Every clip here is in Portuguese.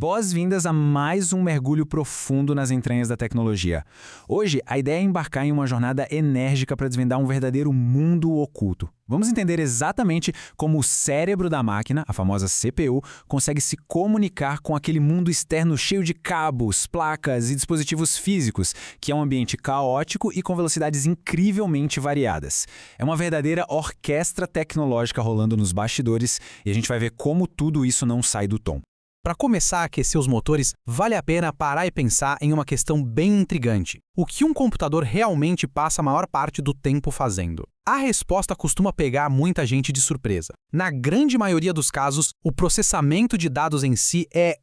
Boas-vindas a mais um mergulho profundo nas entranhas da tecnologia. Hoje, a ideia é embarcar em uma jornada enérgica para desvendar um verdadeiro mundo oculto. Vamos entender exatamente como o cérebro da máquina, a famosa CPU, consegue se comunicar com aquele mundo externo cheio de cabos, placas e dispositivos físicos, que é um ambiente caótico e com velocidades incrivelmente variadas. É uma verdadeira orquestra tecnológica rolando nos bastidores e a gente vai ver como tudo isso não sai do tom. Para começar a aquecer os motores, vale a pena parar e pensar em uma questão bem intrigante. O que um computador realmente passa a maior parte do tempo fazendo? A resposta costuma pegar muita gente de surpresa. Na grande maioria dos casos, o processamento de dados em si é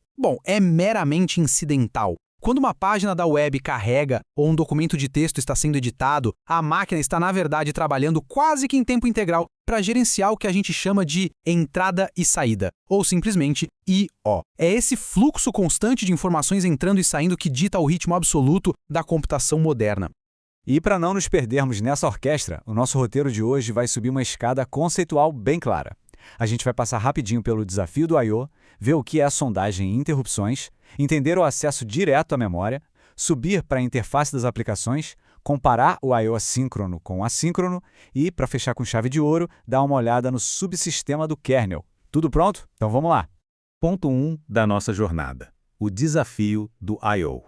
meramente incidental. Quando uma página da web carrega ou um documento de texto está sendo editado, a máquina está, na verdade, trabalhando quase que em tempo integral para gerenciar o que a gente chama de entrada e saída, ou simplesmente I/O. É esse fluxo constante de informações entrando e saindo que dita o ritmo absoluto da computação moderna. E para não nos perdermos nessa orquestra, o nosso roteiro de hoje vai subir uma escada conceitual bem clara. A gente vai passar rapidinho pelo desafio do I/O, ver o que é a sondagem e interrupções, entender o acesso direto à memória, subir para a interface das aplicações, comparar o I/O assíncrono com o assíncrono e, para fechar com chave de ouro, dar uma olhada no subsistema do kernel. Tudo pronto? Então vamos lá! Ponto 1 da nossa jornada: o desafio do I/O.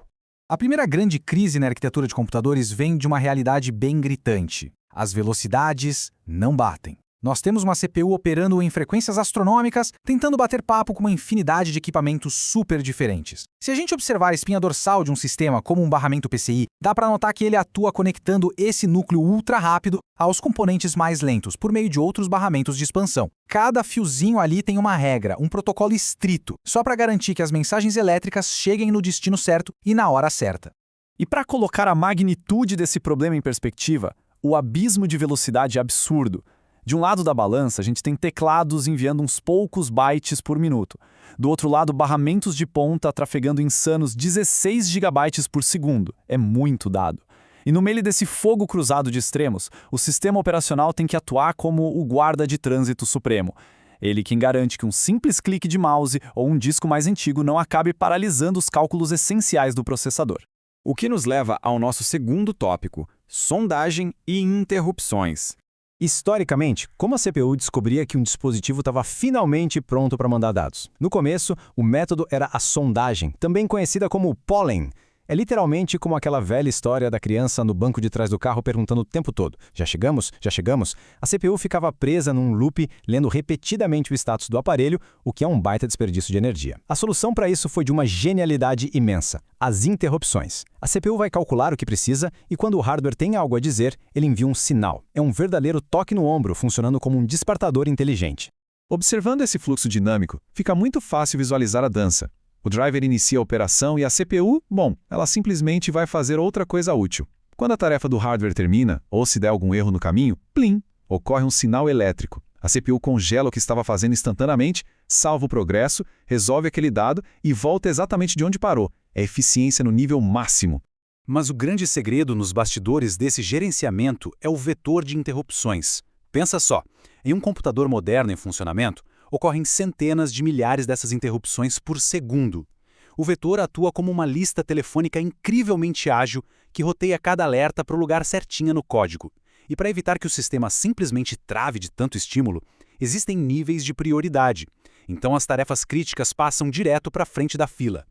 A primeira grande crise na arquitetura de computadores vem de uma realidade bem gritante. As velocidades não batem. Nós temos uma CPU operando em frequências astronômicas, tentando bater papo com uma infinidade de equipamentos super diferentes. Se a gente observar a espinha dorsal de um sistema como um barramento PCI, dá para notar que ele atua conectando esse núcleo ultra rápido aos componentes mais lentos, por meio de outros barramentos de expansão. Cada fiozinho ali tem uma regra, um protocolo estrito, só para garantir que as mensagens elétricas cheguem no destino certo e na hora certa. E para colocar a magnitude desse problema em perspectiva, o abismo de velocidade é absurdo. De um lado da balança, a gente tem teclados enviando uns poucos bytes por minuto. Do outro lado, barramentos de ponta trafegando insanos 16 gigabytes por segundo. É muito dado. E no meio desse fogo cruzado de extremos, o sistema operacional tem que atuar como o guarda de trânsito supremo. Ele quem garante que um simples clique de mouse ou um disco mais antigo não acabe paralisando os cálculos essenciais do processador. O que nos leva ao nosso segundo tópico: sondagem e interrupções. Historicamente, como a CPU descobria que um dispositivo estava finalmente pronto para mandar dados? No começo, o método era a sondagem, também conhecida como polling. É literalmente como aquela velha história da criança no banco de trás do carro perguntando o tempo todo: já chegamos? Já chegamos? A CPU ficava presa num loop, lendo repetidamente o status do aparelho, o que é um baita desperdício de energia. A solução para isso foi de uma genialidade imensa: as interrupções. A CPU vai calcular o que precisa e quando o hardware tem algo a dizer, ele envia um sinal. É um verdadeiro toque no ombro, funcionando como um despertador inteligente. Observando esse fluxo dinâmico, fica muito fácil visualizar a dança. O driver inicia a operação e a CPU, ela simplesmente vai fazer outra coisa útil. Quando a tarefa do hardware termina, ou se der algum erro no caminho, plim, ocorre um sinal elétrico. A CPU congela o que estava fazendo instantaneamente, salva o progresso, resolve aquele dado e volta exatamente de onde parou. É eficiência no nível máximo. Mas o grande segredo nos bastidores desse gerenciamento é o vetor de interrupções. Pensa só, em um computador moderno em funcionamento, ocorrem centenas de milhares dessas interrupções por segundo. O vetor atua como uma lista telefônica incrivelmente ágil que roteia cada alerta para o lugar certinho no código. E para evitar que o sistema simplesmente trave de tanto estímulo, existem níveis de prioridade. Então as tarefas críticas passam direto para a frente da fila.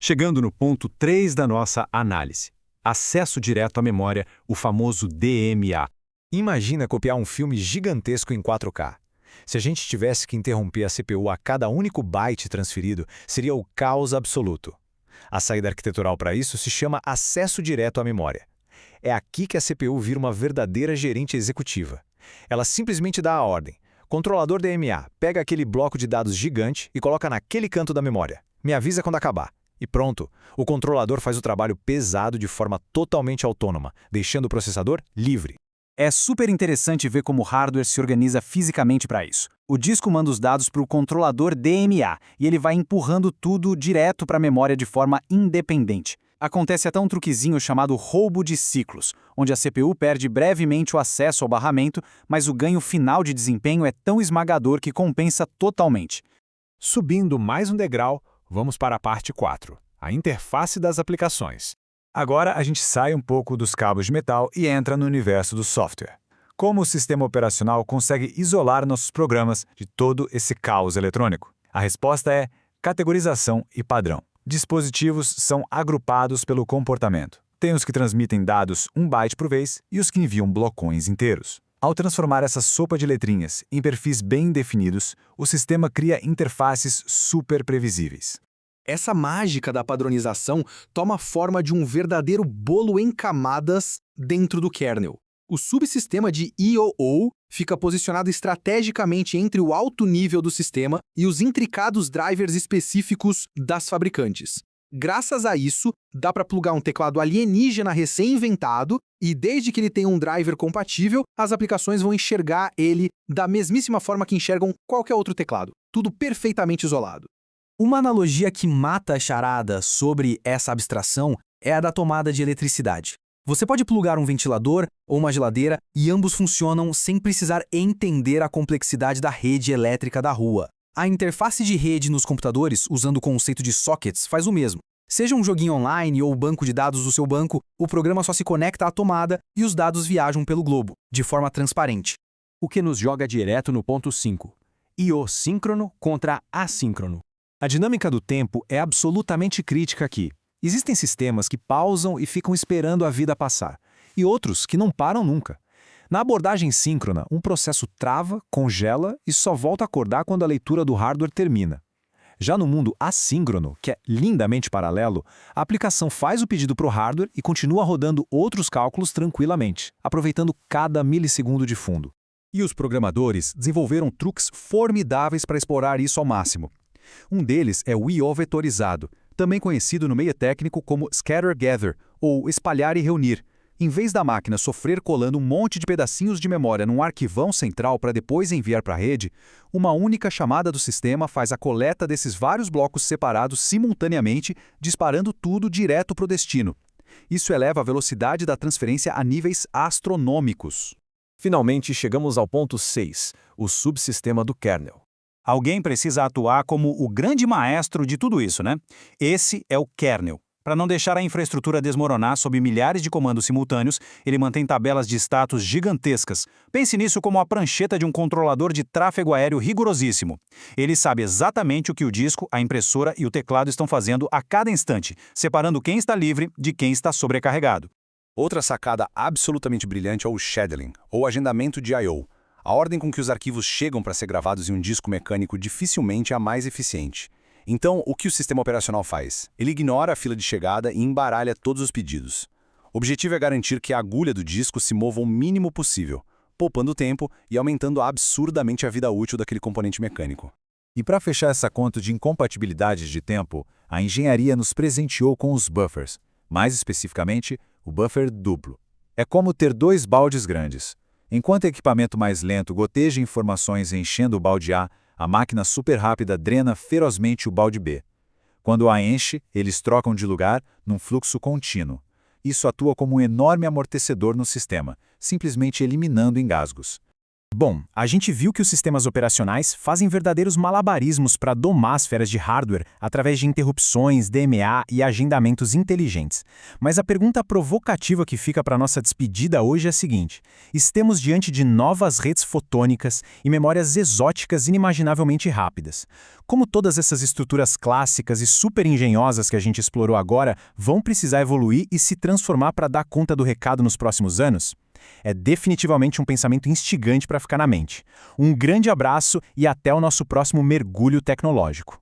Chegando no ponto 3 da nossa análise: acesso direto à memória, o famoso DMA. Imagina copiar um filme gigantesco em 4K. Se a gente tivesse que interromper a CPU a cada único byte transferido, seria o caos absoluto. A saída arquitetural para isso se chama acesso direto à memória. É aqui que a CPU vira uma verdadeira gerente executiva. Ela simplesmente dá a ordem: controlador DMA, pega aquele bloco de dados gigante e coloca naquele canto da memória. Me avisa quando acabar. E pronto, o controlador faz o trabalho pesado de forma totalmente autônoma, deixando o processador livre. É super interessante ver como o hardware se organiza fisicamente para isso. O disco manda os dados para o controlador DMA e ele vai empurrando tudo direto para a memória de forma independente. Acontece até um truquezinho chamado roubo de ciclos, onde a CPU perde brevemente o acesso ao barramento, mas o ganho final de desempenho é tão esmagador que compensa totalmente. Subindo mais um degrau, vamos para a parte 4, a interface das aplicações. Agora a gente sai um pouco dos cabos de metal e entra no universo do software. Como o sistema operacional consegue isolar nossos programas de todo esse caos eletrônico? A resposta é categorização e padrão. Dispositivos são agrupados pelo comportamento. Tem os que transmitem dados 1 byte por vez e os que enviam blocões inteiros. Ao transformar essa sopa de letrinhas em perfis bem definidos, o sistema cria interfaces super previsíveis. Essa mágica da padronização toma forma de um verdadeiro bolo em camadas dentro do kernel. O subsistema de I/O fica posicionado estrategicamente entre o alto nível do sistema e os intricados drivers específicos das fabricantes. Graças a isso, dá para plugar um teclado alienígena recém-inventado e, desde que ele tenha um driver compatível, as aplicações vão enxergar ele da mesmíssima forma que enxergam qualquer outro teclado. Tudo perfeitamente isolado. Uma analogia que mata a charada sobre essa abstração é a da tomada de eletricidade. Você pode plugar um ventilador ou uma geladeira e ambos funcionam sem precisar entender a complexidade da rede elétrica da rua. A interface de rede nos computadores, usando o conceito de sockets, faz o mesmo. Seja um joguinho online ou o banco de dados do seu banco, o programa só se conecta à tomada e os dados viajam pelo globo, de forma transparente. O que nos joga direto no ponto 5. I/O síncrono contra assíncrono. A dinâmica do tempo é absolutamente crítica aqui. Existem sistemas que pausam e ficam esperando a vida passar, e outros que não param nunca. Na abordagem síncrona, um processo trava, congela e só volta a acordar quando a leitura do hardware termina. Já no mundo assíncrono, que é lindamente paralelo, a aplicação faz o pedido para o hardware e continua rodando outros cálculos tranquilamente, aproveitando cada milissegundo de fundo. E os programadores desenvolveram truques formidáveis para explorar isso ao máximo. Um deles é o I/O vetorizado, também conhecido no meio técnico como scatter-gather, ou espalhar e reunir. Em vez da máquina sofrer colando um monte de pedacinhos de memória num arquivão central para depois enviar para a rede, uma única chamada do sistema faz a coleta desses vários blocos separados simultaneamente, disparando tudo direto para o destino. Isso eleva a velocidade da transferência a níveis astronômicos. Finalmente chegamos ao ponto 6, o subsistema do kernel. Alguém precisa atuar como o grande maestro de tudo isso, né? Esse é o kernel. Para não deixar a infraestrutura desmoronar sob milhares de comandos simultâneos, ele mantém tabelas de status gigantescas. Pense nisso como a prancheta de um controlador de tráfego aéreo rigorosíssimo. Ele sabe exatamente o que o disco, a impressora e o teclado estão fazendo a cada instante, separando quem está livre de quem está sobrecarregado. Outra sacada absolutamente brilhante é o scheduling, ou agendamento de I/O. A ordem com que os arquivos chegam para ser gravados em um disco mecânico dificilmente é a mais eficiente. Então, o que o sistema operacional faz? Ele ignora a fila de chegada e embaralha todos os pedidos. O objetivo é garantir que a agulha do disco se mova o mínimo possível, poupando tempo e aumentando absurdamente a vida útil daquele componente mecânico. E para fechar essa conta de incompatibilidades de tempo, a engenharia nos presenteou com os buffers, mais especificamente, o buffer duplo. É como ter 2 baldes grandes. Enquanto o equipamento mais lento goteja informações enchendo o balde A, a máquina super rápida drena ferozmente o balde B. Quando a enche, eles trocam de lugar num fluxo contínuo. Isso atua como um enorme amortecedor no sistema, simplesmente eliminando engasgos. Bom, a gente viu que os sistemas operacionais fazem verdadeiros malabarismos para domar as feras de hardware através de interrupções, DMA e agendamentos inteligentes. Mas a pergunta provocativa que fica para nossa despedida hoje é a seguinte: estamos diante de novas redes fotônicas e memórias exóticas inimaginavelmente rápidas. Como todas essas estruturas clássicas e super engenhosas que a gente explorou agora vão precisar evoluir e se transformar para dar conta do recado nos próximos anos? É definitivamente um pensamento instigante para ficar na mente. Um grande abraço e até o nosso próximo mergulho tecnológico.